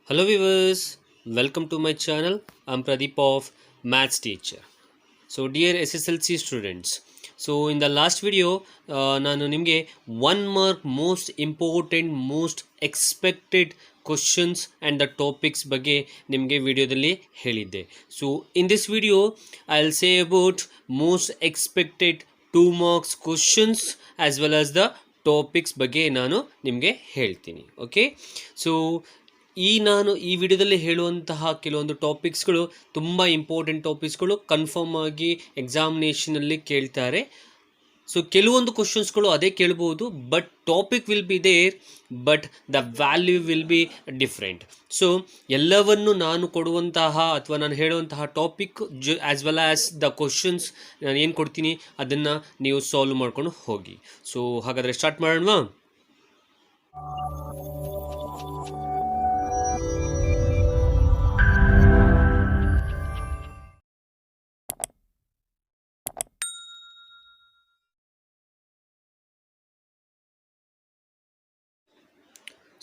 Hello viewers, welcome to my channel. I'm Pradeep of Maths Teacher. So dear SSLC students, so in the last video ನಾನು ನಿಮಗೆ 1 mark most important most expected questions and the topics ಬಗ್ಗೆ ನಿಮಗೆ ವಿಡಿಯೋದಲ್ಲಿ ಹೇಳಿದ್ದೆ. So in this video I'll say about most expected 2 marks questions as well as the topics ಬಗ್ಗೆ ನಾನು ನಿಮಗೆ ಹೇಳ್ತೀನಿ. ಓಕೆ, ಸೊ ನಾನು ಈ ವಿಡಿಯೋದಲ್ಲಿ ಹೇಳುವಂತಹ ಕೆಲವೊಂದು ಟಾಪಿಕ್ಸ್ಗಳು ತುಂಬ ಇಂಪಾರ್ಟೆಂಟ್ ಟಾಪಿಕ್ಸ್ಗಳು, ಕನ್ಫರ್ಮ್ ಆಗಿ ಎಕ್ಸಾಮಿನೇಷನಲ್ಲಿ ಕೇಳ್ತಾರೆ. ಸೊ ಕೆಲವೊಂದು ಕ್ವಶನ್ಸ್ಗಳು ಅದೇ ಕೇಳ್ಬೋದು, but topic will be there, but the value will be different. So ಎಲ್ಲವನ್ನು ನಾನು ಕೊಡುವಂತಹ ಅಥವಾ ನಾನು ಹೇಳುವಂತಹ topic as well as the questions ನಾನು ಏನು ಕೊಡ್ತೀನಿ ಅದನ್ನು ನೀವು ಸಾಲ್ವ್ ಮಾಡ್ಕೊಂಡು ಹೋಗಿ. ಸೊ ಹಾಗಾದರೆ start ಮಾಡೋಣವಾ?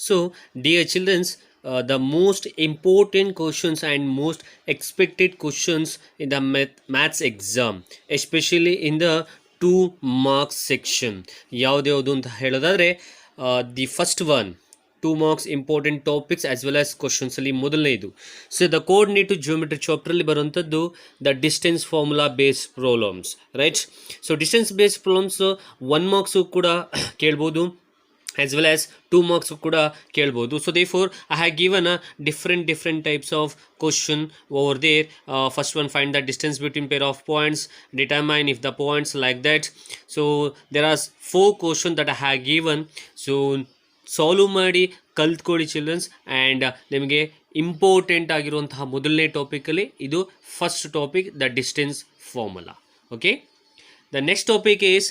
So, dear children, the most important questions and most expected questions in the maths exam, especially in the 2 marks section. ಯಾವ್ದು ಅಂತ ಹೇಳೋದಾದರೆ the first one 2 marks important topics as well as ಕ್ವಶನ್ಸಲ್ಲಿ ಮೊದಲನೇದು. So the coordinate geometry ಚಾಪ್ಟ್ರಲ್ಲಿ ಬರುವಂಥದ್ದು the distance formula base problems, right? So distance base problems 1 marks ಕೂಡ ಕೇಳ್ಬೋದು, as well as 2 marks ಕೂಡ ಕೇಳ್ಬೋದು. So therefore I have given a different types of question over there. First one, find the distance between pair of points, determine if the points like that. So there are 4 questions that I have given. So solve ಮಾಡಿ ಕಲ್ತ್ಕೊಳ್ಳಿ childrens. And ನಿಮಗೆ important ಆಗಿರುವಂತಹ ಮೊದಲನೇ ಟಾಪಿಕಲ್ಲಿ ಇದು first topic, the distance formula. Okay, the next topic is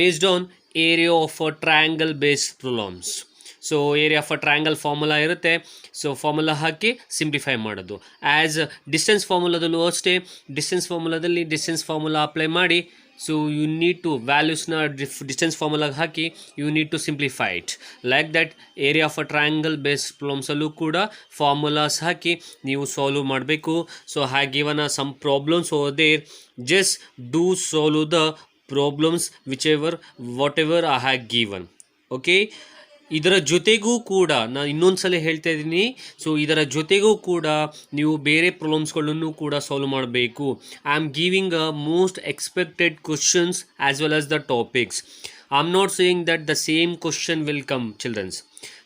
based on area of a triangle based problems. So area of a triangle formula ಇರುತ್ತೆ. So formula ಹಾಕಿ simplify ಮಾಡೋದು. ಆ್ಯಸ್ ಡಿಸ್ಟೆನ್ಸ್ ಫಾರ್ಮುಲಾದಲ್ಲೂ ಅಷ್ಟೇ, ಡಿಸ್ಟೆನ್ಸ್ ಫಾರ್ಮುಲಾದಲ್ಲಿ ಡಿಸ್ಟೆನ್ಸ್ ಫಾರ್ಮುಲಾ ಅಪ್ಲೈ ಮಾಡಿ. So you need to ವ್ಯಾಲ್ಯೂಸ್ನ distance ಫಾರ್ಮುಲಾಗೆ ಹಾಕಿ you need to simplify it like that. Area of a triangle based ಪ್ರಾಬ್ಲಮ್ಸಲ್ಲೂ ಕೂಡ ಫಾರ್ಮುಲಾಸ್ ಹಾಕಿ ನೀವು ಸಾಲ್ವ್ ಮಾಡಬೇಕು. So have given some problems over there, just do solve the problems whatever I have given. Okay, ಇದರ ಜೊತೆಗೂ ಕೂಡ ನಾನು ಇನ್ನೊಂದು ಸಲ ಹೇಳ್ತಾ ಇದ್ದೀನಿ. ಸೊ ಇದರ ಜೊತೆಗೂ ಕೂಡ ನೀವು ಬೇರೆ ಪ್ರಾಬ್ಲಮ್ಸ್ಗಳನ್ನು ಕೂಡ ಸಾಲ್ವ್ ಮಾಡಬೇಕು. I am giving a most expected questions as well as the topics. I am not saying that the same question will come childrens.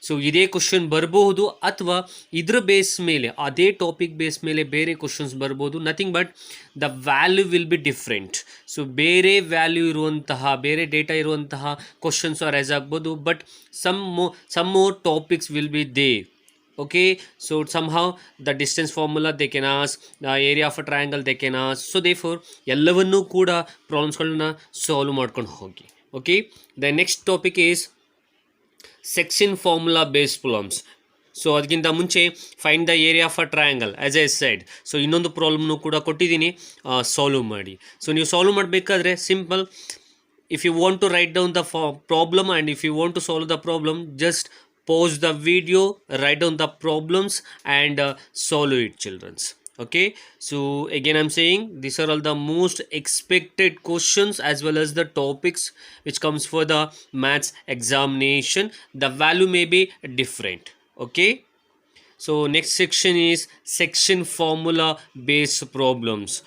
So ಇದೇ ಕ್ವಶನ್ ಬರ್ಬೋದು, ಅಥವಾ ಇದ್ರ ಬೇಸ್ ಮೇಲೆ ಅದೇ ಟಾಪಿಕ್ ಬೇಸ್ ಮೇಲೆ ಬೇರೆ ಕ್ವಶನ್ಸ್ ಬರ್ಬೋದು. Nothing but the value will be different. So ಬೇರೆ ವ್ಯಾಲ್ಯೂ ಇರುವಂತಹ, ಬೇರೆ ಡೇಟಾ ಇರುವಂತಹ ಕ್ವಶನ್ಸ್ ಅರೈಸ್ ಆಗ್ಬೋದು, but some more topics will be there. Okay, so somehow the distance formula they can ask, the area of a triangle they can ask. So therefore ಎಲ್ಲವನ್ನೂ ಕೂಡ ಪ್ರಾಬ್ಲಮ್ಸ್ಗಳನ್ನ solve ಮಾಡ್ಕೊಂಡು ಹೋಗಿ. Okay, the next topic is section formula based problems. So ಅದಕ್ಕಿಂತ ಮುಂಚೆ find the area of a triangle as I said. So ಇನ್ನೊಂದು ಪ್ರಾಬ್ಲಮ್ನು ಕೂಡ ಕೊಟ್ಟಿದ್ದೀನಿ, solve ಮಾಡಿ. ಸೊ ನೀವು ಸಾಲ್ವ್ ಮಾಡಬೇಕಾದ್ರೆ simple, if you want to write down the problem and if you want to solve the problem, just pause the video, write down the problems and solve it childrens. Okay, so again I'm saying these are all the most expected questions as well as the topics which comes for the maths examination. The value may be different. Okay, so next section is section formula based problems.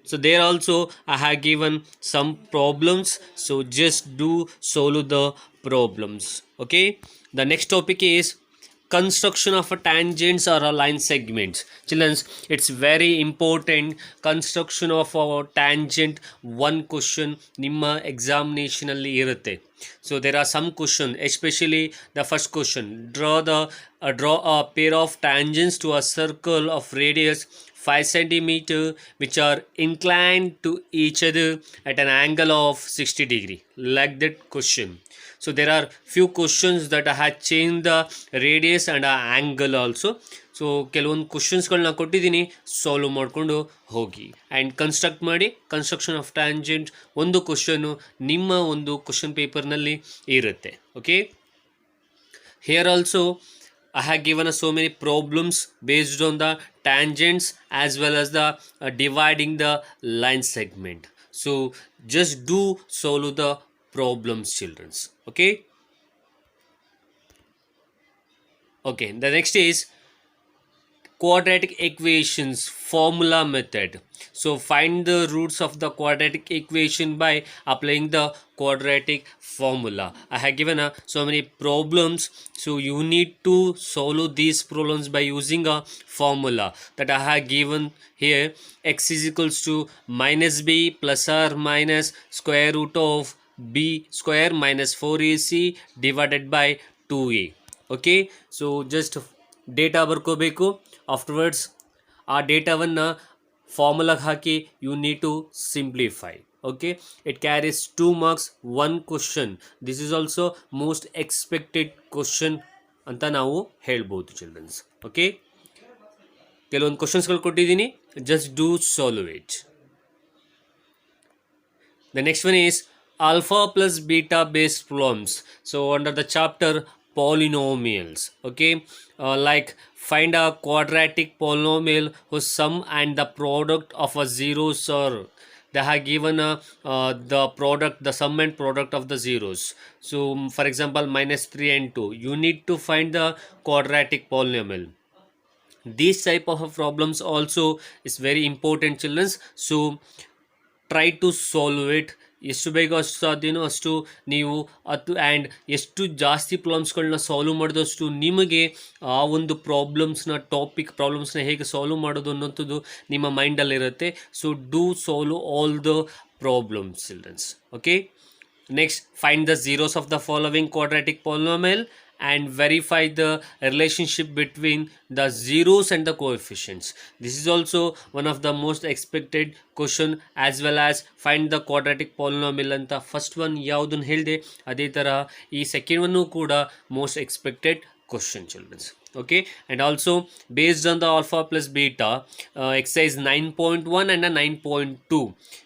So there also I have given some problems, so just do solve the problems. Okay, the next topic is construction of a tangents or a line segments. Children, it's very important. Construction of a tangent, one question ನಿಮ್ಮ examination ಅಲ್ಲಿ ಇರುತ್ತೆ. So there are some questions, especially the first question, draw a pair of tangents to a circle of radius 5 cm which are inclined to each other at an angle of 60 degree, like that question. So there are few questions that I had changed the radius and angle also. So ಕೆಲವೊಂದು ಕ್ವಶನ್ಸ್ಗಳನ್ನ ಕೊಟ್ಟಿದ್ದೀನಿ, solve ಮಾಡಿಕೊಂಡು ಹೋಗಿ and construct ಮಾಡಿ. Construction of tangent ಒಂದು question ನಿಮ್ಮ ಒಂದು question ಪೇಪರ್ನಲ್ಲಿ ಇರುತ್ತೆ. Okay, here also I have given so many problems based on the tangents as well as the dividing the line segment. So just do solve the problems, childrens. Okay. Okay. The next is quadratic equations formula method. So find the roots of the quadratic equation by applying the quadratic formula. I have given so many problems, so you need to solve these problems by using a formula that I have given here. X is equals to minus b plus or minus square root of b square minus 4ac divided by 2a. Okay, so just data ಬರ್ಕೋಬೇಕು. Afterwards ಆ ಡೇಟಾವನ್ನು ಫಾರ್ಮುಲಾಗೆ ಹಾಕಿ you need to simplify. Okay, it carries 2 marks 1 question. This is also most expected question ಅಂತ ನಾವು ಹೇಳ್ಬೋದು childrens. Okay, ಕೆಲವೊಂದು ಕ್ವಶನ್ಸ್ಗಳು ಕೊಟ್ಟಿದ್ದೀನಿ, just do solve it. The next one is alpha plus beta based problems. So under the chapter polynomials, okay, like find a quadratic polynomial whose sum and the product of a zeros are, they have given the product, the sum and product of the zeros. So for example minus 3 and 2, you need to find the quadratic polynomial. These type of problems also is very important, children. So try to solve it. ಎಷ್ಟು ಬೇಗ ಅಷ್ಟು ಸಾಧ್ಯನೋ ಅಷ್ಟು ನೀವು and ಎಷ್ಟು ಜಾಸ್ತಿ ಪ್ರಾಬ್ಲಮ್ಸ್ಗಳನ್ನ solve ಮಾಡಿದಷ್ಟು ನಿಮಗೆ ಆ ಒಂದು ಪ್ರಾಬ್ಲಮ್ಸ್ನ ಹೇಗೆ ಸಾಲ್ವ್ ಮಾಡೋದು ಅನ್ನೋಂಥದ್ದು ನಿಮ್ಮ ಮೈಂಡಲ್ಲಿರುತ್ತೆ. So do solve all the problems, childrens. Okay, next find the zeros of the following quadratic polynomial and verify the relationship between the zeros and the coefficients. This is also one of the most expected question, as well as find the quadratic polynomial anta first one yaudun helde ade tara ee second one kuda most expected question, children. Okay, and also based on the alpha plus beta exercise 9.1 and a 9.2,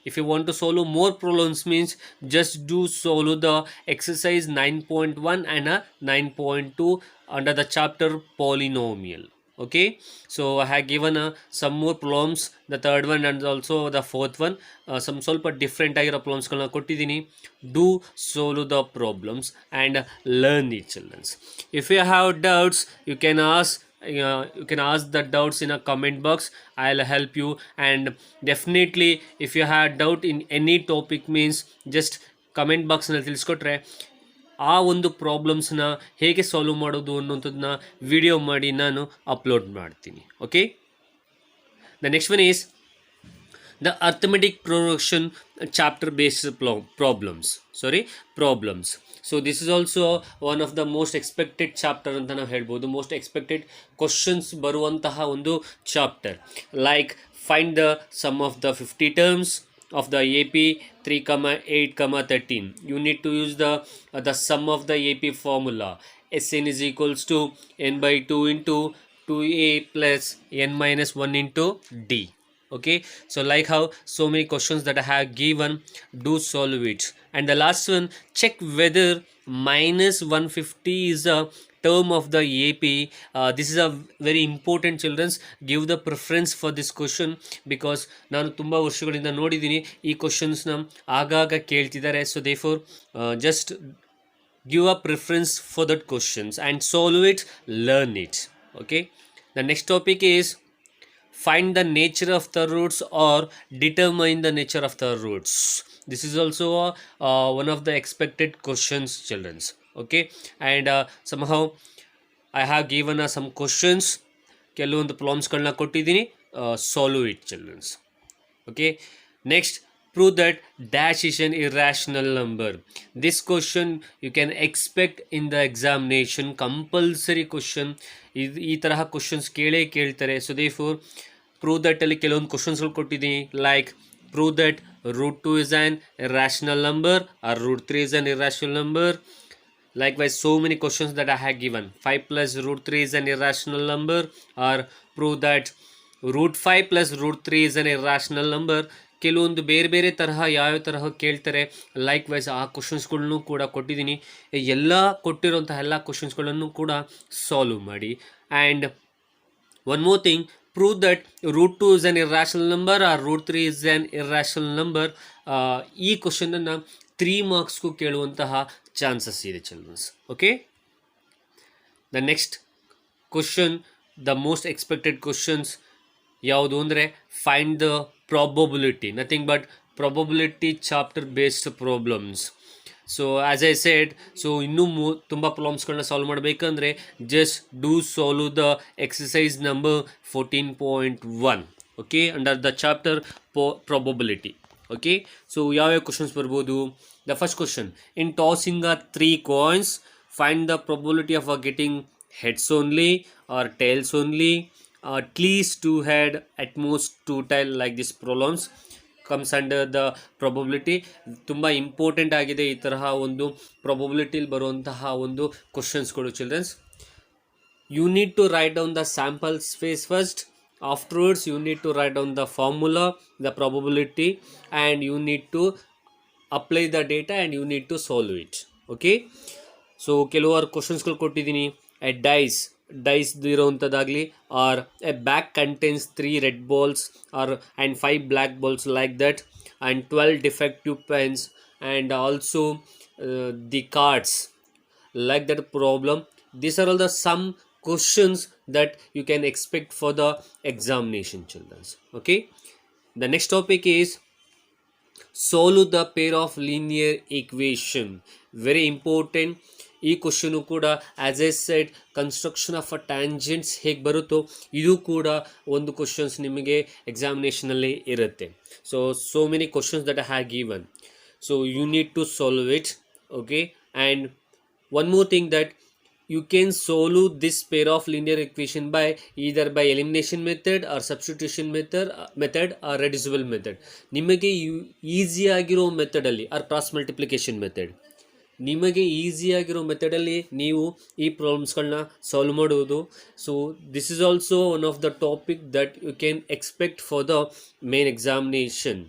if you want to solve more problems means just do solve the exercise 9.1 and a 9.2 under the chapter polynomial. Okay, so I have given some more problems, the third one and also the fourth one, some ಸ್ವಲ್ಪ different ಆಗಿರೋ ಪ್ರಾಬ್ಲಮ್ಸ್ಗಳನ್ನ ಕೊಟ್ಟಿದ್ದೀನಿ. Do solve the problems and learn it, childrens. If you have doubts you can ask the doubts in a comment box. I'll help you, and definitely if you have doubt in any topic means just comment box ನಲ್ಲಿ ತಿಳಿಸ್ಕೊಟ್ರೆ ಆ ಒಂದು ಪ್ರಾಬ್ಲಮ್ಸ್ನ ಹೇಗೆ solve ಮಾಡೋದು ಅನ್ನೋಂಥದ್ದನ್ನ video ಮಾಡಿ ನಾನು upload ಮಾಡ್ತೀನಿ. Okay, the next one is the arithmetic progression chapter based problems. So this is also one of the most expected chapter anta ನಾವು ಹೇಳ್ಬೋದು. ಮೋಸ್ಟ್ ಎಕ್ಸ್ಪೆಕ್ಟೆಡ್ ಕ್ವಶನ್ಸ್ ಬರುವಂತಹ ಒಂದು chapter. Like find the sum of the 50 terms of the AP 3,8,13. You need to use the sum of the AP formula. Sn is equals to n by 2 into 2a plus n minus 1 into d. Okay, so like how so many questions that I have given, do solve it. And the last one, check whether minus 150 is a term of the AP. This is a very important, children. Give the preference for this question because ನಾನು ತುಂಬ ವರ್ಷಗಳಿಂದ ನೋಡಿದ್ದೀನಿ ಈ ಕ್ವಶನ್ಸ್ನ ಆಗಾಗ ಕೇಳ್ತಿದ್ದಾರೆ. So therefore just give a preference for that questions and solve it, learn it. Okay, the next topic is find the nature of the roots or determine the nature of the roots. This is also one of the expected questions, children. Okay, and somehow I have given some questions, ಕೆಲವೊಂದು ಪ್ರಾಬ್ಲಮ್ಸ್ಗಳನ್ನ ಕೊಟ್ಟಿದ್ದೀನಿ, solve it, childrens. Okay, next prove that dash is an irrational number. This question you can expect in the examination, compulsory question. ಈ ತರಹ questions ಕೇಳ್ತಾರೆ. So therefore prove that ಅಲ್ಲಿ ಕೆಲವೊಂದು ಕ್ವಶನ್ಸ್ಗಳು ಕೊಟ್ಟಿದ್ದೀನಿ, like prove that root 2 is an irrational number or root 3 is an irrational number. Likewise, so many questions that I have given. 5 plus root 3 is an irrational number, or prove that root 5 plus root 3 is an irrational number. ಕೆಲವೊಂದು ಬೇರೆ ಬೇರೆ ತರಹ ಯಾವ್ಯಾವ ತರಹ ಕೇಳ್ತಾರೆ, like wise ಆ ಕ್ವಶನ್ಸ್ಗಳನ್ನು ಕೂಡ ಕೊಟ್ಟಿದ್ದೀನಿ. ಎಲ್ಲ ಕೊಟ್ಟಿರೋಂತಹ ಎಲ್ಲ ಕ್ವಶನ್ಸ್ಗಳನ್ನು ಕೂಡ ಸಾಲ್ವ್ ಮಾಡಿ. And one more thing, prove that root 2 is an irrational number or root 3 is an irrational number. ಈ ಕ್ವಶನನ್ನು 3 ಮಾರ್ಕ್ಸ್ಗೂ ಕೇಳುವಂತಹ ಚಾನ್ಸಸ್ ಇದೆ childrens. Okay, the next question, the most expected questions ಯಾವುದು ಅಂದರೆ find the probability, nothing but probability chapter based problems. So as I said, so ಇನ್ನೂ ತುಂಬ ಪ್ರಾಬ್ಲಮ್ಸ್ಗಳನ್ನ ಸಾಲ್ವ್ ಮಾಡಬೇಕಂದ್ರೆ just do solve the exercise number 14.1, okay, under the chapter probability. Okay, so ಯಾವ್ಯಾವ questions ಬರ್ಬೋದು? The first question, in tossing a 3 coins, find the probability of getting heads only or tails only, at least 2 head, at most 2 tail, like this problems comes under the probability. ತುಂಬ important ಆಗಿದೆ ಈ ತರಹ ಒಂದು ಪ್ರಾಬಬಿಲಿಟಿಲಿ ಬರುವಂತಹ ಒಂದು ಕ್ವಶನ್ಸ್ಗಳು childrens. You need to write down the sample space first, afterwards you need to write down the formula, the probability, and you need to apply the data and you need to solve it. Okay, so ಕೆಲವಾರು ಕ್ವಶನ್ಸ್ಗಳು ಕೊಟ್ಟಿದ್ದೀನಿ. A dice ಇರೋವಂಥದ್ದಾಗಲಿ, or a bag contains 3 red balls or and 5 black balls, like that, and 12 defective pens, and also the cards, like that problem. These are all the some questions that you can expect for the examination, children. Okay, the next topic is solve the pair of linear equation. Very important. ಈ question ಕೂಡ as I said construction of a tangents ಹೇಗೆ ಬರುತ್ತೋ ಇದು ಕೂಡ ಒಂದು questions ನಿಮಗೆ ಎಕ್ಸಾಮಿನೇಷನಲ್ಲಿ ಇರುತ್ತೆ. So many questions that I have given, so you need to solve it. Okay, and one more thing that you can solve this pair of linear equation by either by elimination method or substitution method or reducible method. ನಿಮಗೆ ಈಸಿಯಾಗಿರೋ ಮೆಥಡಲ್ಲಿ or cross multiplication method, ನಿಮಗೆ ಈಸಿಯಾಗಿರೋ ಮೆಥಡಲ್ಲಿ ನೀವು ಈ ಪ್ರಾಬ್ಲಮ್ಸ್ಗಳನ್ನ ಸಾಲ್ವ್ ಮಾಡುವುದು. So this is also one of the topic that you can expect for the main examination.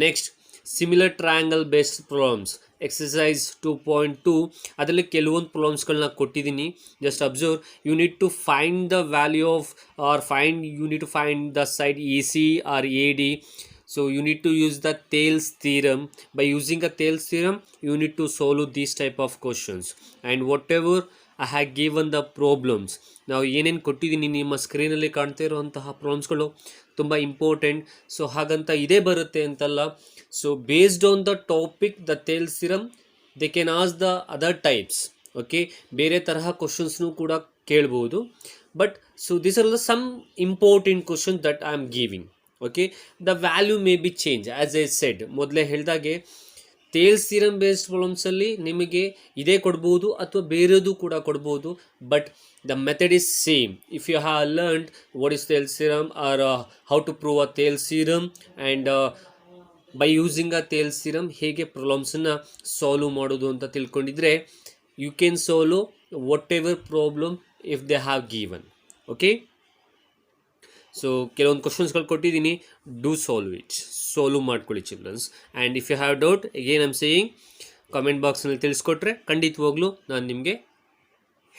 Next, similar triangle based problems, exercise 2.2. ಅದರಲ್ಲಿ ಕೆಲವೊಂದು ಪ್ರಾಬ್ಲಮ್ಸ್ಗಳನ್ನ ಕೊಟ್ಟಿದ್ದೀನಿ. Just observe, you need to find the value of you need to find the side EC or AD. So you need to use the Thales theorem. By using a Thales theorem, you need to solve these type of questions. And whatever I have given the problems, ನಾವು ಏನೇನು ಕೊಟ್ಟಿದ್ದೀನಿ ನಿಮ್ಮ ಸ್ಕ್ರೀನಲ್ಲಿ ಕಾಣ್ತಾ ಇರುವಂತಹ ಪ್ರಾಬ್ಲಮ್ಸ್ಗಳು ತುಂಬ important. So ಹಾಗಂತ ಇದೇ ಬರುತ್ತೆ ಅಂತಲ್ಲ. So based on the topic, the Thales theorem, they can ask the other types. Okay, ಬೇರೆ ತರಹ ಕ್ವಶನ್ಸ್ನೂ ಕೂಡ ಕೇಳ್ಬೋದು. But so this are the some important questions that I am giving. Okay, the value may be change. As I said, ಮೊದಲೇ ಹೇಳಿದಾಗೆ Thales theorem based ಪ್ರಾಬ್ಲಮ್ಸಲ್ಲಿ ನಿಮಗೆ ಇದೇ ಕೊಡ್ಬೋದು ಅಥವಾ ಬೇರೆದು ಕೂಡ ಕೊಡ್ಬೋದು. But the method is same. If you have learned what is Thales theorem or how to prove a Thales theorem, and by using a Thales theorem ಹೇಗೆ ಪ್ರಾಬ್ಲಮ್ಸನ್ನು ಸಾಲ್ವ್ ಮಾಡೋದು ಅಂತ ತಿಳ್ಕೊಂಡಿದ್ರೆ you can solve whatever problem if they have given. Okay, so ಕೆಲವೊಂದು ಕ್ವಶನ್ಸ್ಗಳು ಕೊಟ್ಟಿದ್ದೀನಿ, do solve it, solve ಮಾಡ್ಕೊಳ್ಳಿ childrens. And if you have doubt, again I'm saying, comment ಬಾಕ್ಸ್ನಲ್ಲಿ ತಿಳಿಸ್ಕೊಟ್ರೆ ಖಂಡಿತವಾಗ್ಲೂ ನಾನು ನಿಮಗೆ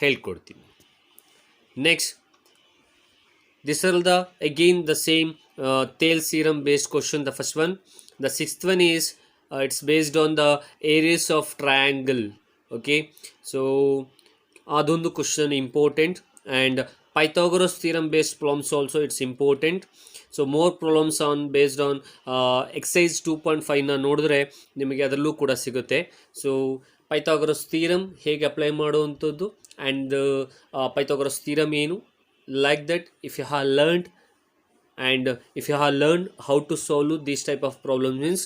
ಹೇಳ್ಕೊಡ್ತೀನಿ. Next, this are again the same Thales theorem based question. The first one, the sixth one is it's based on the areas of triangle. Okay, so ಅದೊಂದು question important. And Pythagoras theorem based problems also it's important. So more problems on based on exercise 2.5 ನ ನೋಡಿದ್ರೆ ನಿಮಗೆ ಅದರಲ್ಲೂ ಕೂಡ ಸಿಗುತ್ತೆ. So Pythagoras theorem ಹೇಗೆ apply ಮಾಡುವಂಥದ್ದು and Pythagoras theorem ಏನು, like that if you have learned and if you have learn how to solve these type of problems means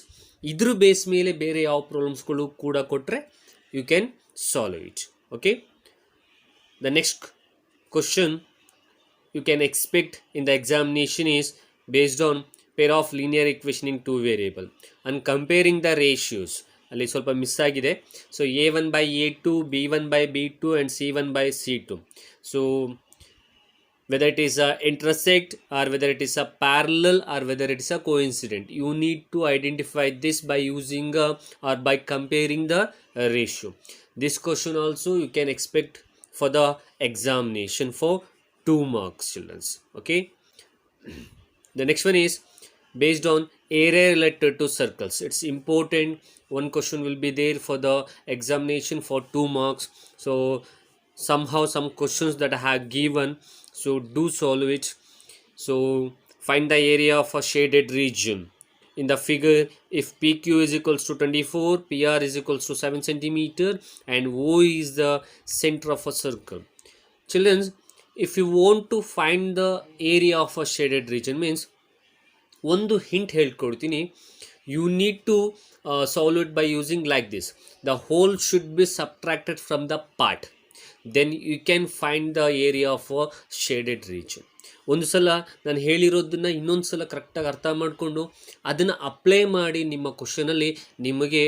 ಇದ್ರ ಬೇಸ್ ಮೇಲೆ ಬೇರೆ ಯಾವ ಪ್ರಾಬ್ಲಮ್ಸ್ಗಳು ಕೂಡ ಕೊಟ್ಟರೆ you can solve it. Okay, the next question you can expect in the examination is based on pair of linear equation in 2 variable and comparing the ratios. ಅಲ್ಲಿ ಸ್ವಲ್ಪ miss ಆಗಿದೆ. So A1/A2, B1/B2 and C1/C2. So whether it is a intersect or whether it is a parallel or whether it is a coincident. You need to identify this by using or by comparing the ratio. This question also you can expect for the examination for 2 marks, children. Okay, the next one is based on area related to circles. It's important. One question will be there for the examination for 2 marks. So somehow some questions that I have given, so do solve it. So find the area of a shaded region. In the figure, if PQ is equals to 24, PR is equals to 7 centimeter, and O is the center of a circle. Children, if you want to find the area of a shaded region, means ಒಂದು hint ಹೇಳ್ಕೊಡ್ತೀನಿ. You need to solve it by using like this: the whole should be subtracted from the part, then you can find the area of a shaded region. ಒಂದು ಸಲ ನಾನು ಹೇಳಿರೋದನ್ನು ಇನ್ನೊಂದು ಸಲ ಕರೆಕ್ಟಾಗಿ ಅರ್ಥ ಮಾಡಿಕೊಂಡು ಅದನ್ನು ಅಪ್ಲೈ ಮಾಡಿ ನಿಮ್ಮ ಕ್ವಶನಲ್ಲಿ ನಿಮಗೆ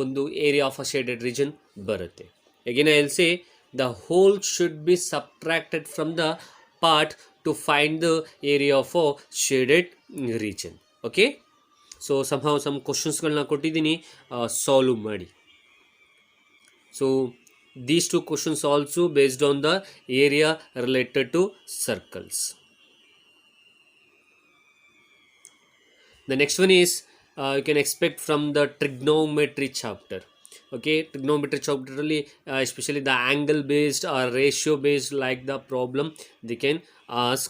ಒಂದು area of a shaded region ಬರುತ್ತೆ. Again I will say, the whole should be subtracted from the part to find the area of a shaded region. Okay, so somehow some questions galna kottidini, solve ಮಾಡಿ. So these 2 questions also based on the area related to circles. The next one is you can expect from the trigonometry chapter. Okay, trigonometry chapter really especially the angle based or ratio based like the problem they can ask.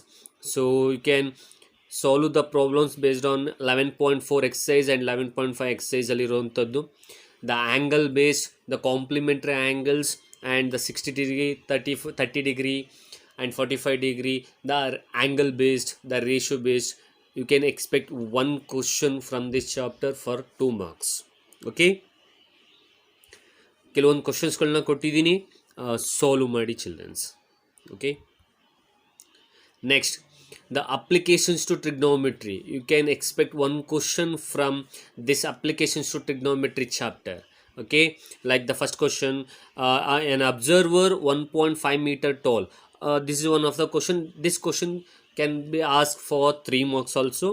So you can solve the problems based on 11.4 exercise and 11.5 exercise ಅಲ್ಲಿ ಇರುವಂಥದ್ದು. The angle based, the complementary angles and the 60 degree, 30 degree and 45 degree, the angle based, the ratio based, you can expect 1 question from this chapter for 2 marks. Okay, ಕೆಲವೊಂದು ಕ್ವಶನ್ಸ್ಗಳನ್ನ ಕೊಟ್ಟಿದ್ದೀನಿ, solve ಮಾಡಿ childrens. Okay, next the applications to trigonometry. You can expect 1 question from this applications to trigonometry chapter. Okay, like the first question, an observer 1.5 meter tall. This is one of the question. This question can be asked for 3 marks also.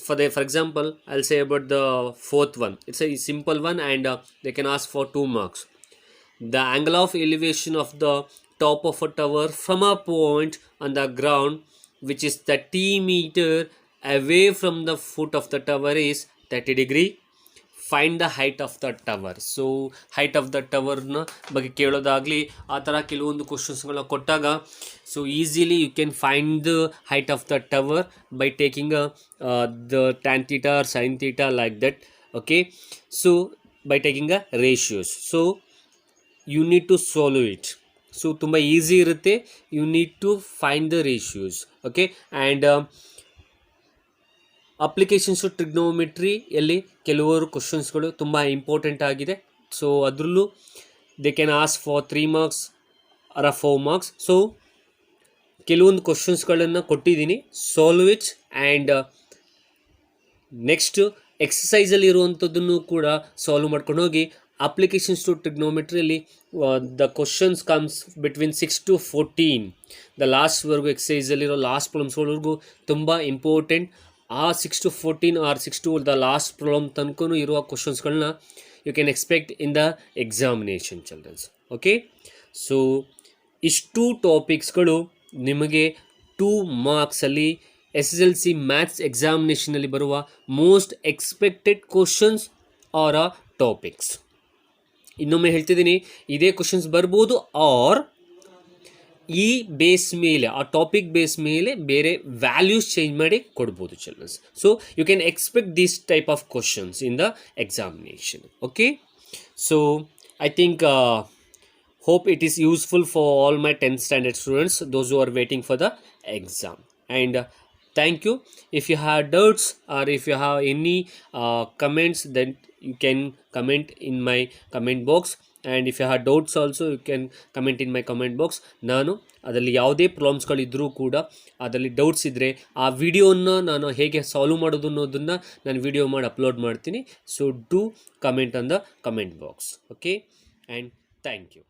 For example, I'll say about the 4th one. It's a simple one and they can ask for 2 marks. The angle of elevation of the top of a tower from a point on the ground which is 30 meter away from the foot of the tower is 30 degree. Find the height of the tower. So height of the tower ನ ಬಗ್ಗೆ ಕೇಳೋದಾಗಲಿ ಆ ಥರ ಕೆಲವೊಂದು ಕ್ವಶನ್ಸ್ಗಳನ್ನ ಕೊಟ್ಟಾಗ, so easily you can find the height of the tower by taking the tan theta or sin theta like that. Okay, so by taking a ratios, so you need to solve it. So ತುಂಬ easy ಇರುತ್ತೆ. You need to find the ratios. Okay, and applications to trigonometry ಎಲ್ಲಿ ಕೆಲವರು ಕ್ವಶನ್ಸ್ಗಳು ತುಂಬ important ಆಗಿದೆ. So ಅದರಲ್ಲೂ they can ask for 3 marks or 4 marks. So ಕೆಲವೊಂದು ಕ್ವಶನ್ಸ್ಗಳನ್ನು ಕೊಟ್ಟಿದ್ದೀನಿ, ಸಾಲ್ವ್ ಇಟ್. ಆ್ಯಂಡ್ ನೆಕ್ಸ್ಟ್ ಎಕ್ಸಸೈಸಲ್ಲಿ ಇರುವಂಥದ್ದನ್ನು ಕೂಡ ಸಾಲ್ವ್ ಮಾಡ್ಕೊಂಡು ಹೋಗಿ. ಅಪ್ಲಿಕೇಶನ್ಸ್ ಟು ಟ್ರಿಗ್ನೋಮೆಟ್ರಿಯಲ್ಲಿ the questions comes between 6 to 14. The ಲಾಸ್ಟ್ವರೆಗೂ ಎಕ್ಸಸೈಸಲ್ಲಿರೋ ಲಾಸ್ಟ್ ಪ್ರಾಬ್ಲಮ್ಸ್ವರೆಗೂ ತುಂಬ ಇಂಪಾರ್ಟೆಂಟ್. ಆ 6 to 14 or 6 to the last problem ತನಕ ಇರುವ ಕ್ವಶನ್ಸ್ಗಳನ್ನ you can expect in the examination childrens. Okay, so ಇಷ್ಟು ಟಾಪಿಕ್ಸ್ಗಳು ನಿಮಗೆ 2 marksಲ್ಲಿ SSLC ಮ್ಯಾಥ್ಸ್ ಎಕ್ಸಾಮಿನೇಷನಲ್ಲಿ ಬರುವ most expected questions or topics. ಇನ್ನೊಮ್ಮೆ ಹೇಳ್ತಿದ್ದೀನಿ, ಇದೇ ಕ್ವಶನ್ಸ್ ಬರ್ಬೋದು ಆರ್ ಈ ಬೇಸ್ ಮೇಲೆ, ಆ ಟಾಪಿಕ್ ಬೇಸ್ ಮೇಲೆ ಬೇರೆ ವ್ಯಾಲ್ಯೂಸ್ ಚೇಂಜ್ ಮಾಡಿ ಕೊಡ್ಬೋದು childrens. So you can expect this type of questions in the examination. Okay, so I think hope it is useful for all my 10th standard students, those who are waiting for the exam. And thank you. If you have doubts or if you have any comments, then you can comment in my comment box. And if you have doubts also, you can comment in my comment box. ನಾನು ಅದರಲ್ಲಿ ಯಾವುದೇ ಪ್ರಾಬ್ಲಮ್ಸ್ಗಳಿದ್ರೂ ಕೂಡ ಅದರಲ್ಲಿ doubts ಇದ್ದರೆ ಆ ವಿಡಿಯೋನ ನಾನು ಹೇಗೆ ಸಾಲ್ವ್ ಮಾಡೋದು ಅನ್ನೋದನ್ನು ನಾನು ವಿಡಿಯೋ ಮಾಡಿ ಅಪ್ಲೋಡ್ ಮಾಡ್ತೀನಿ. So do comment on the comment box. Okay, and thank you.